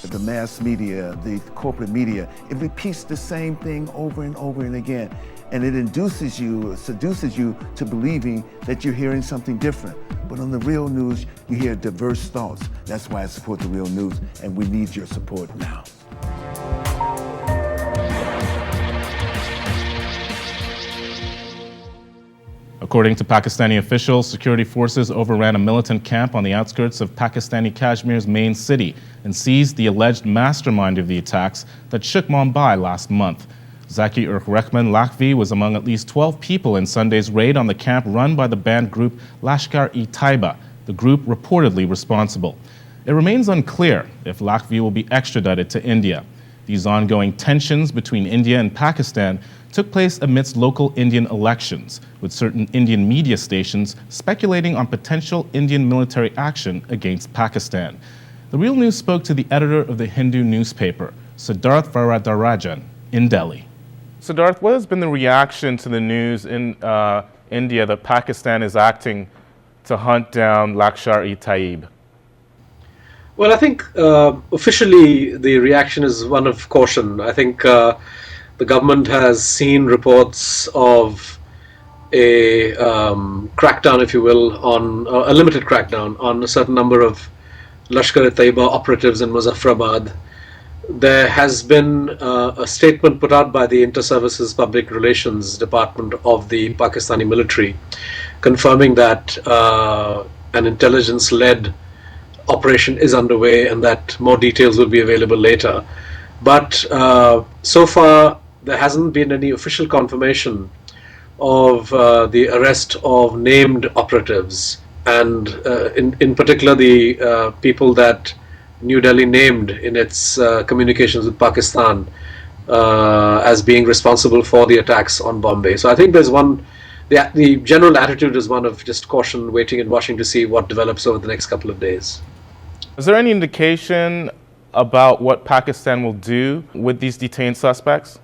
The mass media, the corporate media, it repeats the same thing over and over and again. And it induces you, seduces you to believing that you're hearing something different. But on the real news, you hear diverse thoughts. That's why I support the real news, and we need your support now. According to Pakistani officials, security forces overran a militant camp on the outskirts of Pakistani Kashmir's main city and seized the alleged mastermind of the attacks that shook Mumbai last month. Zaki-ur-Rahman Lakhvi was among at least 12 people in Sunday's raid on the camp run by the banned group Lashkar-e-Taiba, the group reportedly responsible. It remains unclear if Lakhvi will be extradited to India. These ongoing tensions between India and Pakistan took place amidst local Indian elections, with certain Indian media stations speculating on potential Indian military action against Pakistan. The Real News spoke to the editor of the Hindu newspaper, Siddharth Varadarajan, in Delhi. Siddharth, what has been the reaction to the news in India that Pakistan is acting to hunt down Lashkar-e-Taiba? Well, I think officially the reaction is one of caution. I think the government has seen reports of a crackdown, if you will, on a limited crackdown on a certain number of Lashkar-e-Taiba operatives in Muzaffarabad. There has been a statement put out by the Inter-Services Public Relations Department of the Pakistani military confirming that an intelligence-led operation is underway and that more details will be available later. But so far, there hasn't been any official confirmation of the arrest of named operatives, and in particular the people that New Delhi named in its communications with Pakistan as being responsible for the attacks on Bombay. So I think there's the general attitude is one of just caution, waiting and watching to see what develops over the next couple of days. Is there any indication about what Pakistan will do with these detained suspects?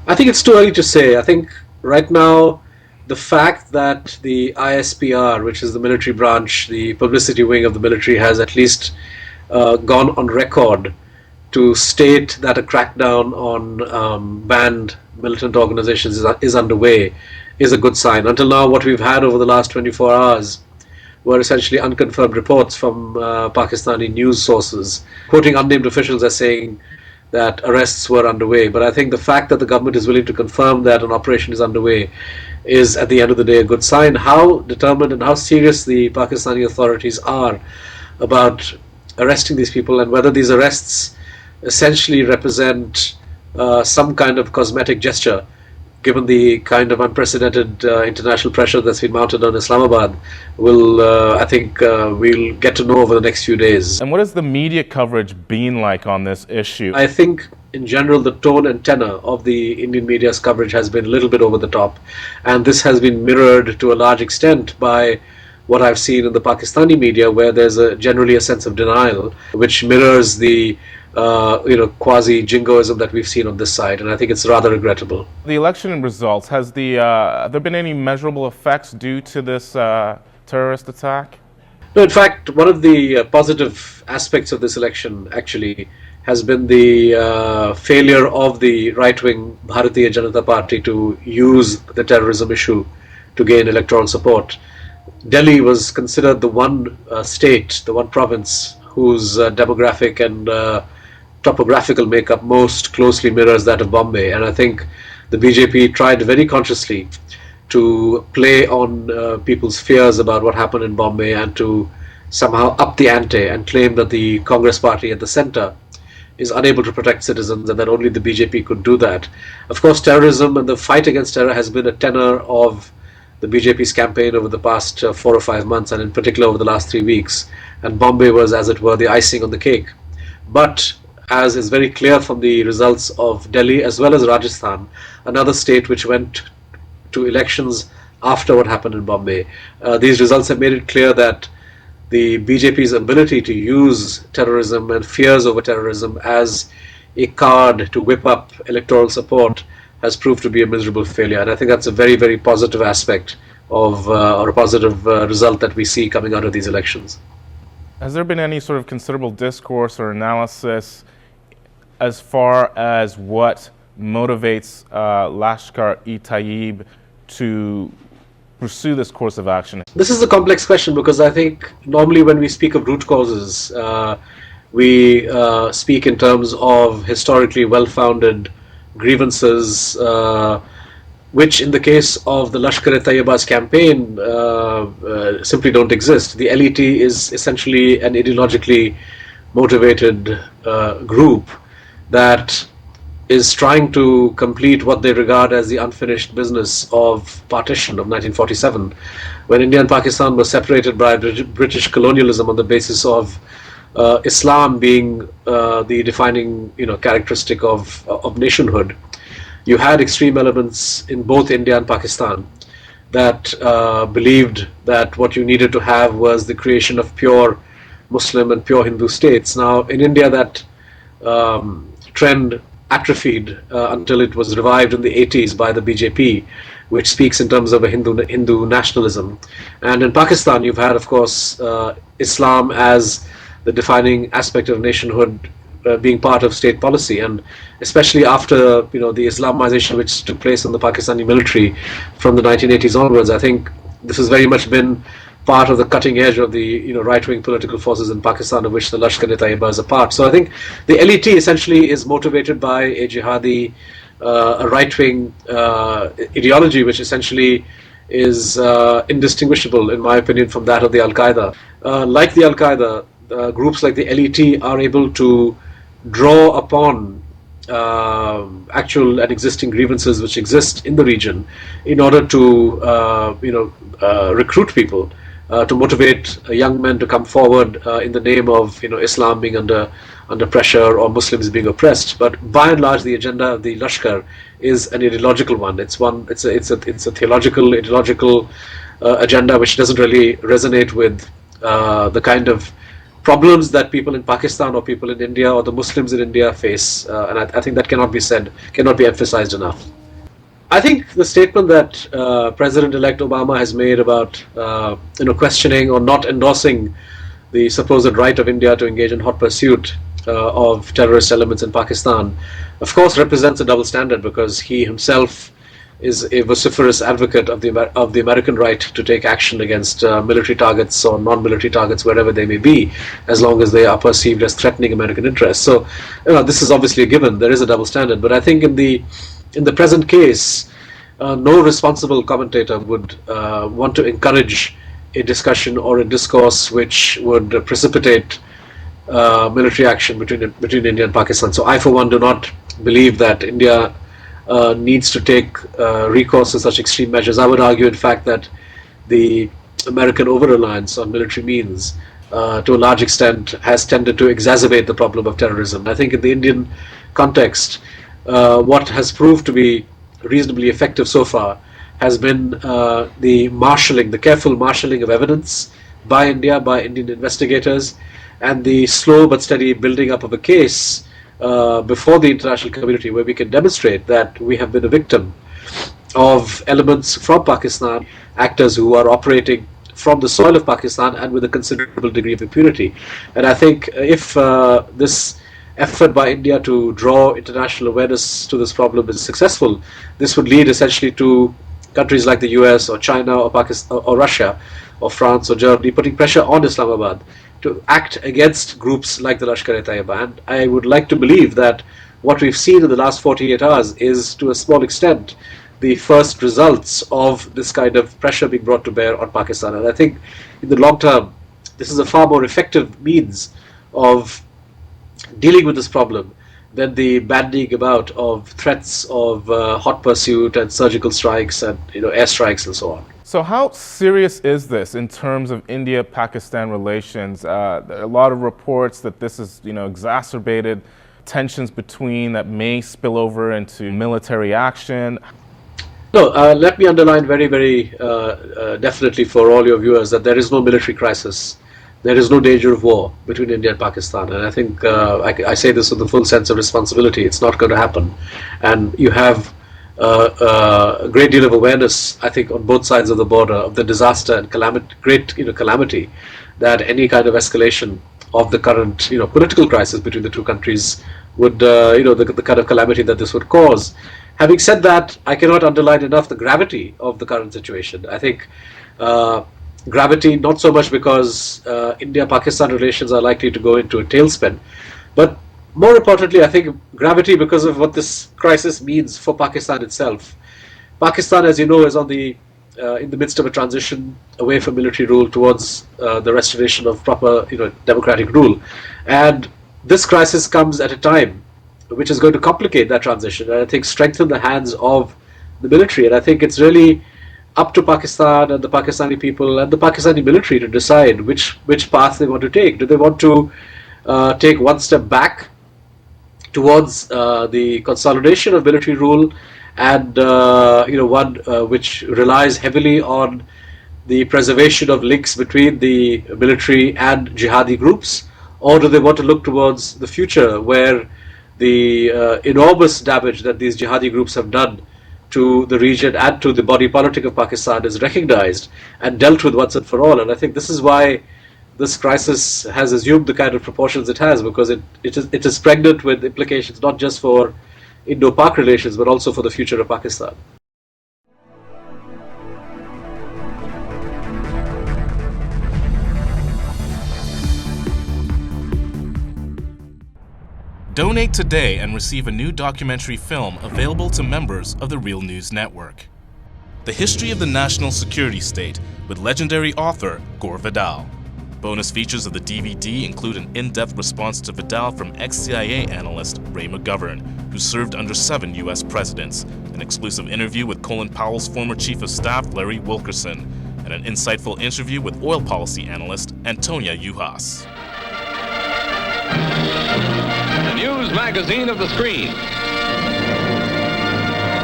I think it's too early to say. I think right now the fact that the ISPR, which is the military branch, the publicity wing of the military, has at least gone on record to state that a crackdown on banned militant organizations is underway is a good sign. Until now, what we've had over the last 24 hours were essentially unconfirmed reports from Pakistani news sources, quoting unnamed officials as saying that arrests were underway. But I think the fact that the government is willing to confirm that an operation is underway is, at the end of the day, a good sign. How determined and how serious the Pakistani authorities are about arresting these people, and whether these arrests essentially represent some kind of cosmetic gesture, given the kind of unprecedented international pressure that's been mounted on Islamabad, I think we'll get to know over the next few days. And what has the media coverage been like on this issue? I think, in general, the tone and tenor of the Indian media's coverage has been a little bit over the top. And this has been mirrored to a large extent by what I've seen in the Pakistani media, where there's generally a sense of denial, which mirrors the quasi-jingoism that we've seen on this side, and I think it's rather regrettable. The election results, has there been any measurable effects due to this terrorist attack? No, in fact, one of the positive aspects of this election actually has been the failure of the right-wing Bharatiya Janata Party to use the terrorism issue to gain electoral support. Delhi was considered the one state, the one province whose demographic and topographical makeup most closely mirrors that of Bombay, and I think the BJP tried very consciously to play on people's fears about what happened in Bombay and to somehow up the ante and claim that the Congress party at the center is unable to protect citizens and that only the BJP could do that. Of course, terrorism and the fight against terror has been a tenor of the BJP's campaign over the past 4 or 5 months, and in particular over the last 3 weeks, and Bombay was, as it were, the icing on the cake. But as is very clear from the results of Delhi as well as Rajasthan, another state which went to elections after what happened in Bombay, these results have made it clear that the BJP's ability to use terrorism and fears over terrorism as a card to whip up electoral support has proved to be a miserable failure. And I think that's a very, very positive aspect of, or a positive result that we see coming out of these elections. Has there been any sort of considerable discourse or analysis as far as what motivates Lashkar-e-Taiba to pursue this course of action? This is a complex question because I think normally when we speak of root causes, we speak in terms of historically well-founded grievances, which in the case of the Lashkar-e-Taiba's campaign simply don't exist. The LET is essentially an ideologically motivated group that is trying to complete what they regard as the unfinished business of partition of 1947, when India and Pakistan were separated by British colonialism on the basis of Islam being the defining characteristic of nationhood. You had extreme elements in both India and Pakistan that believed that what you needed to have was the creation of pure Muslim and pure Hindu states. Now, in India, that trend atrophied until it was revived in the 80s by the BJP, which speaks in terms of a Hindu nationalism. And in Pakistan, you've had, of course, Islam as the defining aspect of nationhood, being part of state policy, and especially after the Islamization which took place in the Pakistani military from the 1980s onwards, I think this has very much been part of the cutting edge of the right-wing political forces in Pakistan, of which the Lashkar-e-Taiba is a part. So I think the LET essentially is motivated by a jihadi, a right-wing ideology, which essentially is indistinguishable, in my opinion, from that of the Al-Qaeda. Like the Al-Qaeda, groups like the LET are able to draw upon actual and existing grievances which exist in the region in order to recruit people, to motivate young men to come forward in the name of Islam being under pressure or Muslims being oppressed. But by and large, the agenda of the Lashkar is an ideological one. It's a theological, ideological agenda which doesn't really resonate with the kind of problems that people in Pakistan or people in India or the Muslims in India face, and I think that cannot be emphasized enough. I think the statement that President-elect Obama has made about questioning or not endorsing the supposed right of India to engage in hot pursuit of terrorist elements in Pakistan, of course, represents a double standard, because he himself is a vociferous advocate of the American right to take action against military targets or non-military targets, wherever they may be, as long as they are perceived as threatening American interests. So, this is obviously a given. There is a double standard, but I think in the present case, no responsible commentator would want to encourage a discussion or a discourse which would precipitate military action between India and Pakistan. So I, for one, do not believe that India needs to take recourse to such extreme measures. I would argue, in fact, that the American over-reliance on military means, to a large extent, has tended to exacerbate the problem of terrorism. I think in the Indian context, what has proved to be reasonably effective so far has been the careful marshalling of evidence by India, by Indian investigators, and the slow but steady building up of a case before the international community, where we can demonstrate that we have been a victim of elements from Pakistan, actors who are operating from the soil of Pakistan and with a considerable degree of impunity. And I think if this effort by India to draw international awareness to this problem is successful, this would lead essentially to countries like the US or China or Pakistan or Russia or France or Germany putting pressure on Islamabad to act against groups like the Lashkar-e-Taiba. And I would like to believe that what we've seen in the last 48 hours is, to a small extent, the first results of this kind of pressure being brought to bear on Pakistan. And I think in the long term, this is a far more effective means of dealing with this problem than the bandying about of threats of hot pursuit and surgical strikes and airstrikes and so on. So how serious is this in terms of India-Pakistan relations? There are a lot of reports that this has exacerbated tensions between that may spill over into military action. No, let me underline very, very definitely for all your viewers that there is no military crisis. There is no danger of war between India and Pakistan. And I think I say this with the full sense of responsibility. It's not going to happen. And you have a great deal of awareness, I think, on both sides of the border of the disaster and calamity that any kind of escalation of the current political crisis between the two countries would the kind of calamity that this would cause. Having said that, I cannot underline enough the gravity of the current situation. I think gravity not so much because India-Pakistan relations are likely to go into a tailspin, but more importantly, I think gravity because of what this crisis means for Pakistan itself. Pakistan, as you know, is in the midst of a transition away from military rule towards the restoration of proper, democratic rule, and this crisis comes at a time which is going to complicate that transition, and I think strengthen the hands of the military. And I think it's really up to Pakistan and the Pakistani people and the Pakistani military to decide which path they want to take. Do they want to take one step back towards the consolidation of military rule, and one which relies heavily on the preservation of links between the military and jihadi groups, or do they want to look towards the future where the enormous damage that these jihadi groups have done to the region and to the body politic of Pakistan is recognized and dealt with once and for all? And I think this is why this crisis has assumed the kind of proportions it has, because it is pregnant with implications not just for Indo-Pak relations but also for the future of Pakistan. Donate today and receive a new documentary film available to members of the Real News Network. The History of the National Security State with legendary author Gore Vidal. Bonus features of the DVD include an in-depth response to Vidal from ex-CIA analyst Ray McGovern, who served under 7 U.S. presidents, an exclusive interview with Colin Powell's former Chief of Staff Larry Wilkerson, and an insightful interview with oil policy analyst Antonia Juhas. The news magazine of the screen.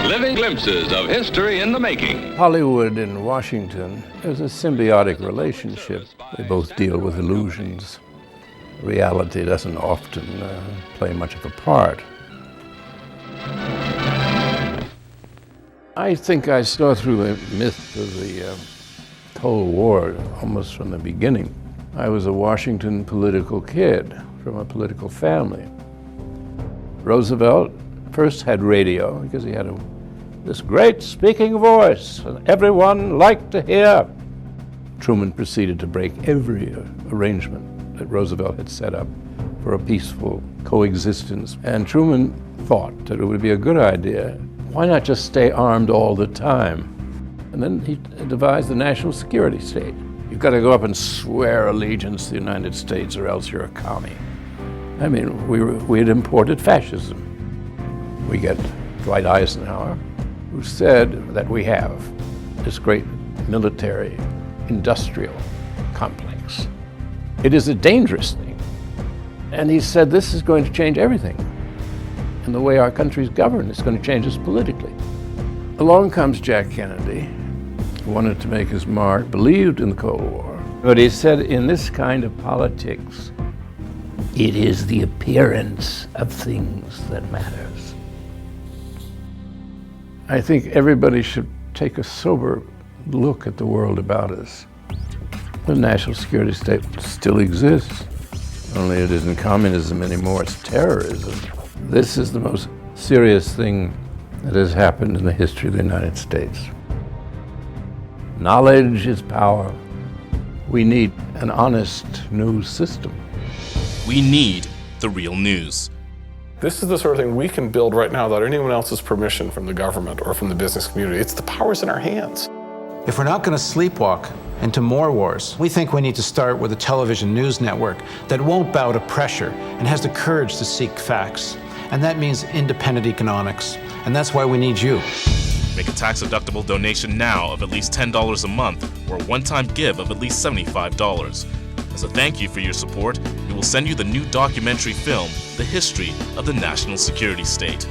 Living glimpses of history in the making. Hollywood and Washington, there's a symbiotic relationship. They both deal with illusions. Reality doesn't often play much of a part. I think I saw through the myth of the Cold War almost from the beginning. I was a Washington political kid from a political family. Roosevelt first had radio because he had this great speaking voice and everyone liked to hear. Truman proceeded to break every arrangement that Roosevelt had set up for a peaceful coexistence. And Truman thought that it would be a good idea. Why not just stay armed all the time? And then he devised the national security state. You've got to go up and swear allegiance to the United States or else you're a commie. I mean, we had imported fascism. We get Dwight Eisenhower, who said that we have this great military industrial complex. It is a dangerous thing. And he said this is going to change everything. And the way our country's governed, it's going to change us politically. Along comes Jack Kennedy, who wanted to make his mark, believed in the Cold War. But he said, in this kind of politics, it is the appearance of things that matters. I think everybody should take a sober look at the world about us. The national security state still exists, only it isn't communism anymore, it's terrorism. This is the most serious thing that has happened in the history of the United States. Knowledge is power. We need an honest news system. We need the real news. This is the sort of thing we can build right now without anyone else's permission from the government or from the business community. It's the power's in our hands. If we're not going to sleepwalk into more wars, we think we need to start with a television news network that won't bow to pressure and has the courage to seek facts. And that means independent economics. And that's why we need you. Make a tax-deductible donation now of at least $10 a month or a one-time give of at least $75. As a thank you for your support, we will send you the new documentary film, The History of the National Security State.